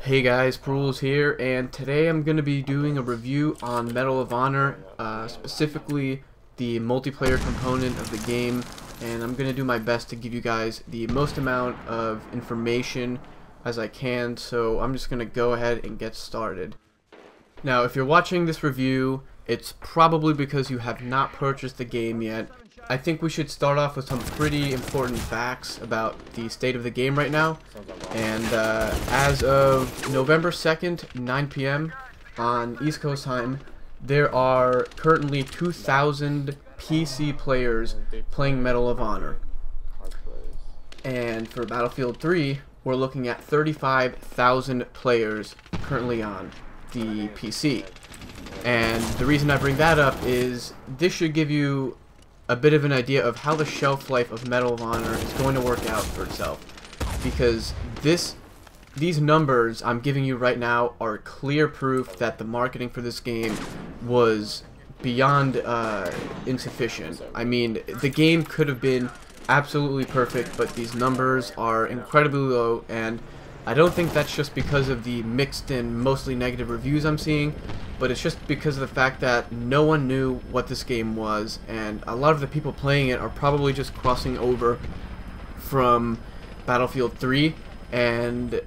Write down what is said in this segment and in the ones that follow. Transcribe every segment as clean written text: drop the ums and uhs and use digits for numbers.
Hey guys, Prules here, and today I'm going to be doing a review on Medal of Honor, specifically the multiplayer component of the game, and I'm going to do my best to give you guys the most amount of information as I can, so I'm just going to go ahead and get started. Now, if you're watching this review, it's probably because you have not purchased the game yet. I think we should start off with some pretty important facts about the state of the game right now. And as of November 2nd, 9 p.m. on East Coast time, there are currently 2,000 PC players playing Medal of Honor. And for Battlefield 3, we're looking at 35,000 players currently on the PC. And the reason I bring that up is this should give you a bit of an idea of how the shelf life of Medal of Honor is going to work out for itself, because these numbers I'm giving you right now are clear proof that the marketing for this game was beyond insufficient. I mean, the game could have been absolutely perfect, but these numbers are incredibly low, and I don't think that's just because of the mixed and mostly negative reviews I'm seeing, but it's just because of the fact that no one knew what this game was, and a lot of the people playing it are probably just crossing over from Battlefield 3, and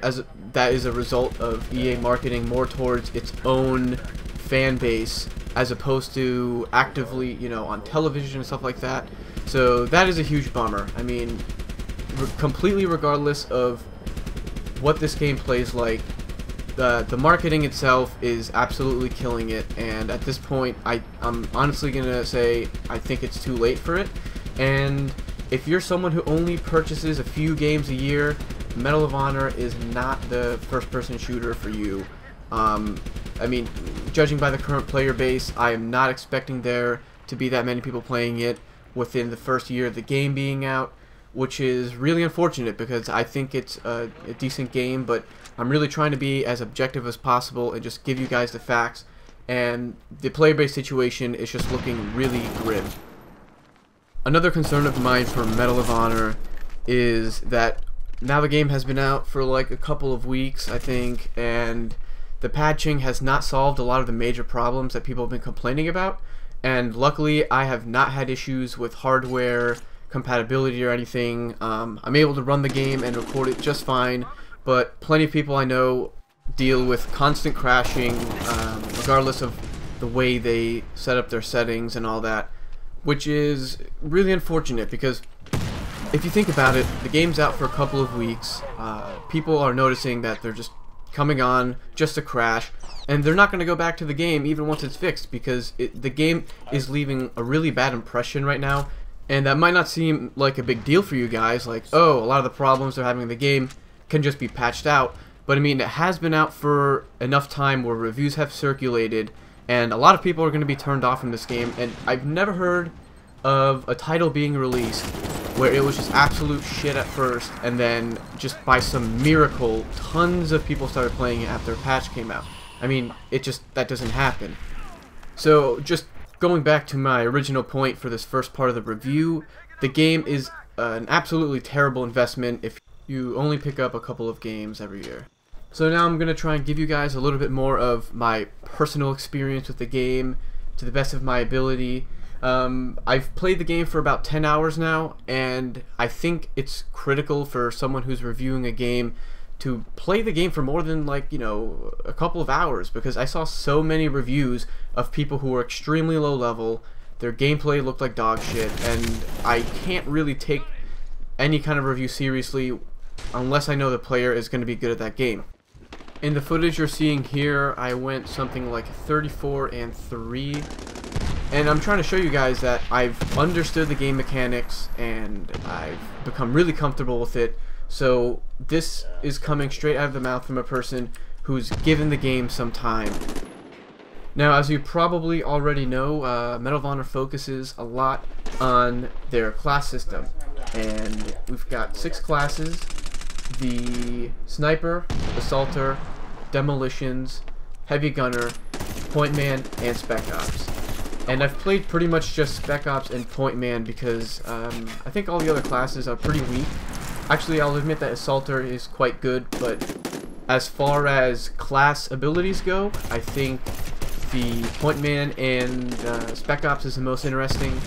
as that is a result of EA marketing more towards its own fan base as opposed to actively, you know, on television and stuff like that. So that is a huge bummer. I mean, completely regardless of what this game plays like, the marketing itself is absolutely killing it, and at this point I'm honestly gonna say I think it's too late for it. And if you're someone who only purchases a few games a year, Medal of Honor is not the first-person shooter for you. I mean, judging by the current player base, I am not expecting there to be that many people playing it within the first year of the game being out, which is really unfortunate because I think it's a decent game, but I'm really trying to be as objective as possible and just give you guys the facts, and the player base situation is just looking really grim. Another concern of mine for Medal of Honor is that now the game has been out for like a couple of weeks, I think, and the patching has not solved a lot of the major problems that people have been complaining about, and luckily I have not had issues with hardware compatibility or anything. I'm able to run the game and record it just fine, but plenty of people I know deal with constant crashing, regardless of the way they set up their settings and all that, which is really unfortunate because if you think about it, the game's out for a couple of weeks, people are noticing that they're just coming on just to crash, and they're not going to go back to the game even once it's fixed because the game is leaving a really bad impression right now. And that might not seem like a big deal for you guys, like, oh, a lot of the problems they're having in the game can just be patched out. But I mean, it has been out for enough time where reviews have circulated, and a lot of people are going to be turned off from this game. And I've never heard of a title being released where it was just absolute shit at first, and then just by some miracle, tons of people started playing it after a patch came out. I mean, that doesn't happen. So, just going back to my original point for this first part of the review, the game is an absolutely terrible investment if you only pick up a couple of games every year. So now I'm going to try and give you guys a little bit more of my personal experience with the game to the best of my ability. I've played the game for about 10 hours now, and I think it's critical for someone who's reviewing a game to play the game for more than, like, you know, a couple of hours, because I saw so many reviews of people who were extremely low level, their gameplay looked like dog shit, and I can't really take any kind of review seriously unless I know the player is going to be good at that game. In the footage you're seeing here, I went something like 34-3, and I'm trying to show you guys that I've understood the game mechanics and I've become really comfortable with it. So this is coming straight out of the mouth from a person who's given the game some time. Now, as you probably already know, Medal of Honor focuses a lot on their class system, and we've got 6 classes: the Sniper, Assaulter, Demolitions, Heavy Gunner, Point Man, and Spec Ops. And I've played pretty much just Spec Ops and Point Man because I think all the other classes are pretty weak. Actually, I'll admit that Assaulter is quite good, but As far as class abilities go, I think the Point Man and Spec Ops is the most interesting.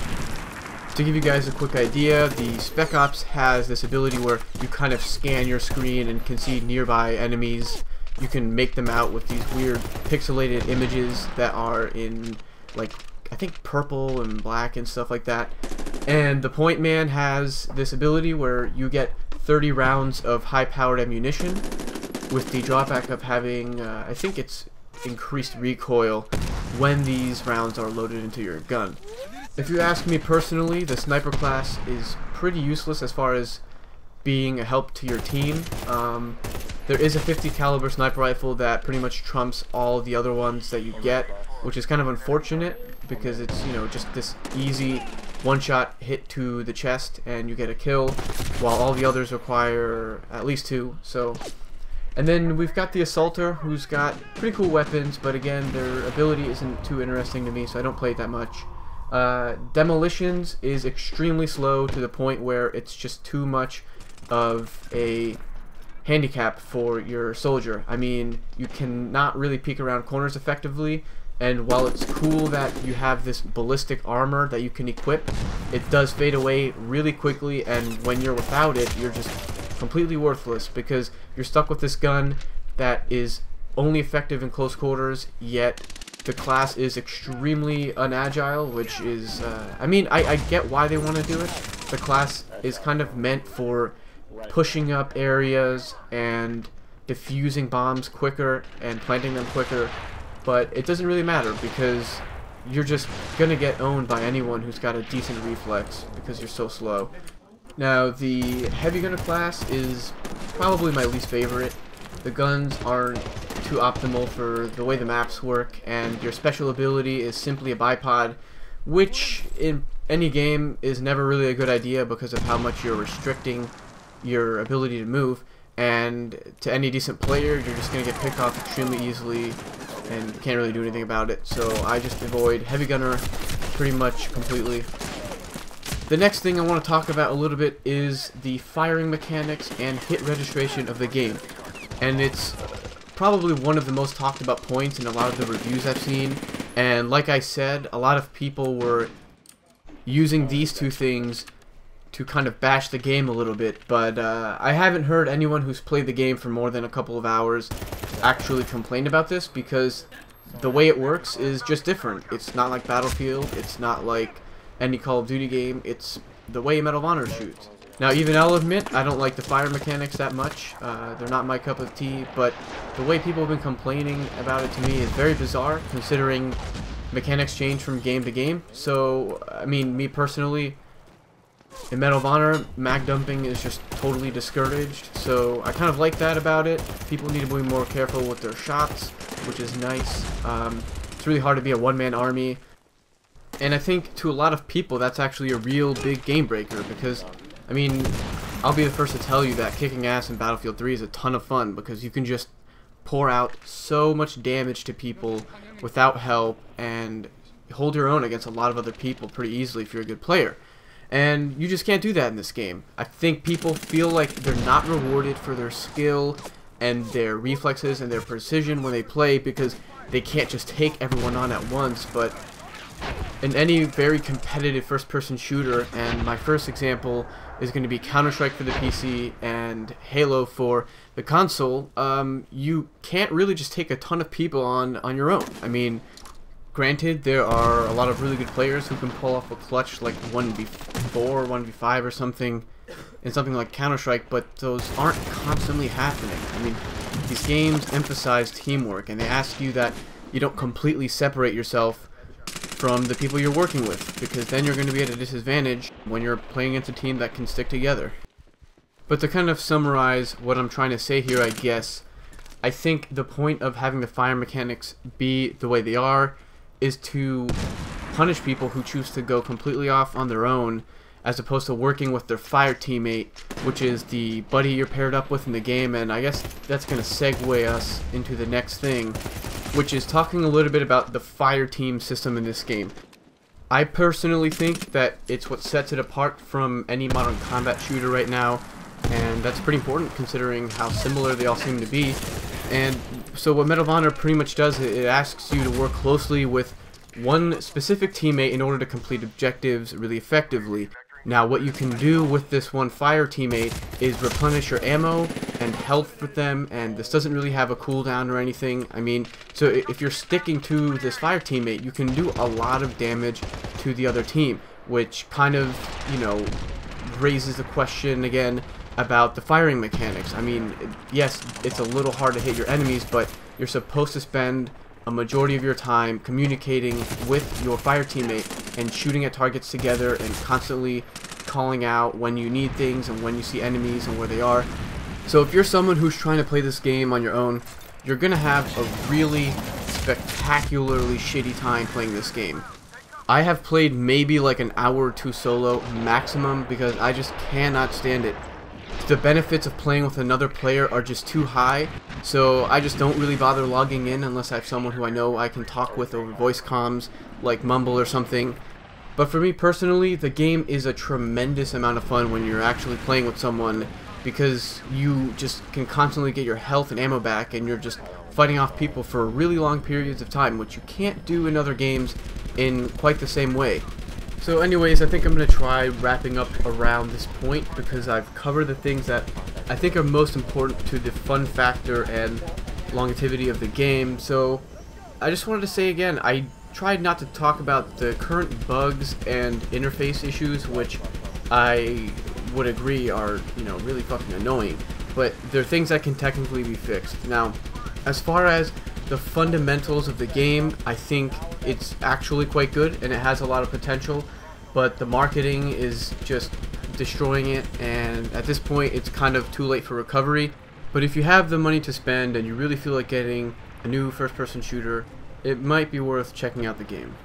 To give you guys a quick idea, the Spec Ops has this ability where you kind of scan your screen and can see nearby enemies. You can make them out with these weird pixelated images that are in, like, I think purple and black and stuff like that. And the Point Man has this ability where you get 30 rounds of high-powered ammunition, with the drawback of having, I think it's increased recoil when these rounds are loaded into your gun. If you ask me personally, the sniper class is pretty useless as far as being a help to your team. There is a 50 caliber sniper rifle that pretty much trumps all the other ones that you get, which is kind of unfortunate because it's, you know, just this easy one-shot hit to the chest and you get a kill, while all the others require at least 2. So, and then we've got the Assaulter, who's got pretty cool weapons, but again, their ability isn't too interesting to me, so I don't play it that much. Demolitions is extremely slow to the point where it's just too much of a handicap for your soldier. I mean, you cannot really peek around corners effectively, and while it's cool that you have this ballistic armor that you can equip, it does fade away really quickly, and when you're without it, you're just completely worthless because you're stuck with this gun that is only effective in close quarters, yet the class is extremely unagile, which is, I mean, I get why they want to do it. The class is kind of meant for pushing up areas and defusing bombs quicker and planting them quicker, but it doesn't really matter because you're just gonna get owned by anyone who's got a decent reflex because you're so slow. Now, the heavy gunner class is probably my least favorite. The guns aren't too optimal for the way the maps work, and your special ability is simply a bipod, which in any game is never really a good idea because of how much you're restricting your ability to move, and to any decent player, you're just going to get picked off extremely easily and you can't really do anything about it. So I just avoid heavy gunner pretty much completely. The next thing I want to talk about a little bit is the firing mechanics and hit registration of the game. And it's probably one of the most talked about points in a lot of the reviews I've seen. And like I said, a lot of people were using these two things to kind of bash the game a little bit. But I haven't heard anyone who's played the game for more than a couple of hours actually complain about this, because the way it works is just different. It's not like Battlefield, it's not like any Call of Duty game, it's the way Medal of Honor shoots. Now, even I'll admit, I don't like the fire mechanics that much. They're not my cup of tea, but the way people have been complaining about it to me is very bizarre, considering mechanics change from game to game. So, I mean, me personally, in Medal of Honor, mag dumping is just totally discouraged, so I kind of like that about it. People need to be more careful with their shots, which is nice. It's really hard to be a one-man army, and I think to a lot of people that's actually a real big game breaker, because, I mean, I'll be the first to tell you that kicking ass in Battlefield 3 is a ton of fun, because you can just pour out so much damage to people without help, and hold your own against a lot of other people pretty easily if you're a good player. And you just can't do that in this game. I think people feel like they're not rewarded for their skill and their reflexes and their precision when they play, because they can't just take everyone on at once. But in any very competitive first-person shooter, and my first example is going to be Counter-Strike for the PC and Halo for the console, you can't really just take a ton of people on your own. I mean, granted, there are a lot of really good players who can pull off a clutch like 1v4 or 1v5 or something in something like Counter-Strike, but those aren't constantly happening. I mean, these games emphasize teamwork, and they ask you that you don't completely separate yourself from the people you're working with, because then you're going to be at a disadvantage when you're playing against a team that can stick together. But to kind of summarize what I'm trying to say here, I guess, I think the point of having the fire mechanics be the way they are is to punish people who choose to go completely off on their own, as opposed to working with their fire teammate, which is the buddy you're paired up with in the game. And I guess that's going to segue us into the next thing, which is talking a little bit about the fire team system in this game. I personally think that it's what sets it apart from any modern combat shooter right now, and that's pretty important considering how similar they all seem to be. And so what Medal of Honor pretty much does, it asks you to work closely with one specific teammate in order to complete objectives really effectively. Now what you can do with this one fire teammate is replenish your ammo and health with them, and this doesn't really have a cooldown or anything. I mean, so if you're sticking to this fire teammate, you can do a lot of damage to the other team, which kind of, you know, raises the question again about the firing mechanics. I mean, yes, it's a little hard to hit your enemies, but you're supposed to spend a majority of your time communicating with your fire teammate and shooting at targets together and constantly calling out when you need things and when you see enemies and where they are. So if you're someone who's trying to play this game on your own, you're gonna have a really spectacularly shitty time playing this game. I have played maybe like an hour or two solo maximum because I just cannot stand it. The benefits of playing with another player are just too high, so I just don't really bother logging in unless I have someone who I know I can talk with over voice comms, like Mumble or something. But for me personally, the game is a tremendous amount of fun when you're actually playing with someone, because you just can constantly get your health and ammo back, and you're just fighting off people for really long periods of time, which you can't do in other games in quite the same way. So anyways, I think I'm going to try wrapping up around this point because I've covered the things that I think are most important to the fun factor and longevity of the game. So I just wanted to say again, I tried not to talk about the current bugs and interface issues, which I would agree are, you know, really fucking annoying, but they're things that can technically be fixed. Now, as far as the fundamentals of the game, I think it's actually quite good and it has a lot of potential, but the marketing is just destroying it, and at this point it's kind of too late for recovery. But if you have the money to spend and you really feel like getting a new first-person shooter, it might be worth checking out the game.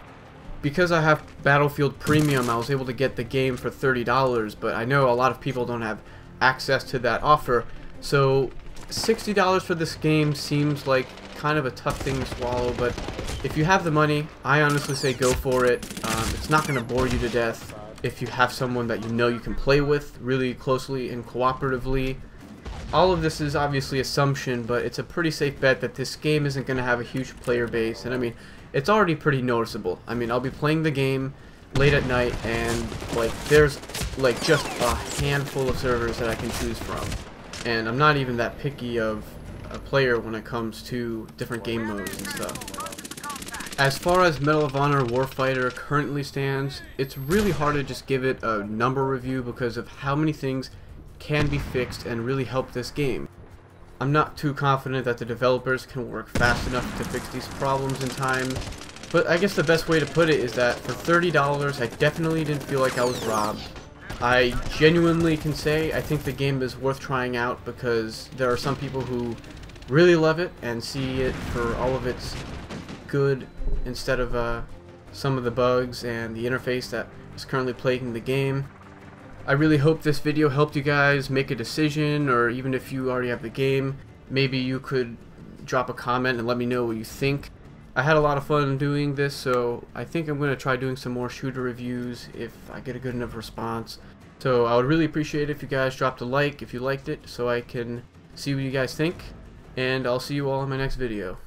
Because I have Battlefield Premium, I was able to get the game for $30, but I know a lot of people don't have access to that offer, so $60 for this game seems like kind of a tough thing to swallow. But if you have the money, I honestly say go for it. It's not going to bore you to death if you have someone that you know you can play with really closely and cooperatively. All of this is obviously assumption, but it's a pretty safe bet that this game isn't going to have a huge player base, and I mean, it's already pretty noticeable. I mean, I'll be playing the game late at night, and like there's like just a handful of servers that I can choose from, and I'm not even that picky of a player when it comes to different game modes and stuff. As far as Medal of Honor Warfighter currently stands, it's really hard to just give it a number review because of how many things can be fixed and really help this game. I'm not too confident that the developers can work fast enough to fix these problems in time, but I guess the best way to put it is that for $30 I definitely didn't feel like I was robbed. I genuinely can say I think the game is worth trying out because there are some people who really love it and see it for all of its good instead of some of the bugs and the interface that is currently plaguing the game. I really hope this video helped you guys make a decision, or even if you already have the game, maybe you could drop a comment and let me know what you think. I had a lot of fun doing this, so I think I'm going to try doing some more shooter reviews if I get a good enough response. So I would really appreciate it if you guys dropped a like if you liked it, so I can see what you guys think, and I'll see you all in my next video.